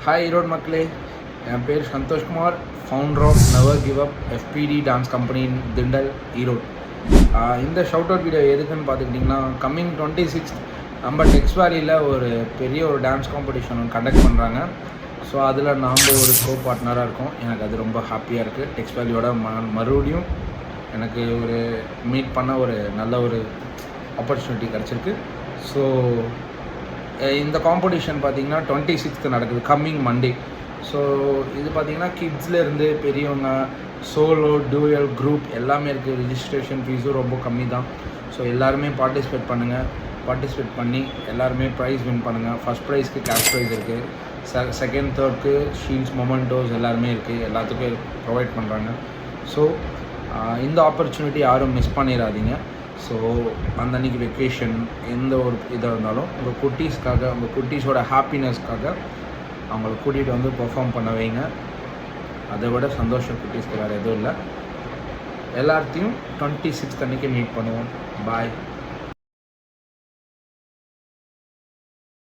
Hi Erode மக்களே, என் பேர் Santhoshkumar, founder of never give up FD dance company in Thindal, Erode. இந்த ஷவுட் அவுட் வீடியோ எதுக்குன்னு பார்த்துக்கிட்டிங்கன்னா, கம்மிங் 26 நம்ம டெக்ஸ் வேலியில் ஒரு பெரிய ஒரு டான்ஸ் காம்படிஷன் கண்டக்ட் பண்ணுறாங்க. ஸோ அதில் நாம் ஒரு கோ பார்ட்னராக இருக்கோம். எனக்கு அது ரொம்ப ஹாப்பியாக இருக்குது. டெக்ஸ் வேலியோட மறுபடியும் எனக்கு ஒரு மீட் பண்ண ஒரு நல்ல ஒரு ஆப்பர்ச்சுனிட்டி கிடச்சிருக்கு. ஸோ இந்த காம்படிஷன் பார்த்திங்கன்னா 26th நடக்குது, கம்மிங் மண்டே. ஸோ இது பார்த்திங்கன்னா கிட்ஸ்லேருந்து பெரியவங்க, சோலோ, டூயல், குரூப் எல்லாமே இருக்குது. ரிஜிஸ்ட்ரேஷன் ஃபீஸும் ரொம்ப கம்மி தான். ஸோ எல்லாருமே பார்ட்டிசிபேட் பண்ணுங்கள். பார்ட்டிசிபேட் பண்ணி எல்லாருமே ப்ரைஸ் வின் பண்ணுங்கள். ஃபஸ்ட் ப்ரைஸ்க்கு கேஷ் ப்ரைஸ் இருக்குது, செகண்ட் தேர்ட்க்கு ஷீல்ட்ஸ், மொமெண்டோஸ் எல்லாருமே இருக்குது. எல்லாத்துக்கும் ப்ரொவைட் பண்ணுறாங்க. ஸோ இந்த ஆப்பர்ச்சுனிட்டி யாரும் மிஸ் பண்ணிடாதீங்க. ஸோ அந்த அன்றைக்கி வெக்கேஷன் எந்த ஒரு இதாக இருந்தாலும் உங்கள் குட்டீஸ்க்காக, உங்கள் குட்டீஸோட ஹாப்பினஸ்க்காக அவங்கள கூட்டிகிட்டு வந்து பெர்ஃபார்ம் பண்ண வைங்க. அதை விட சந்தோஷம் குட்டீஸ்க்கு வேறு எதுவும் இல்லை. எல்லாத்தையும் 26th அன்றைக்கி மீட் பண்ணுவோம். பாய்.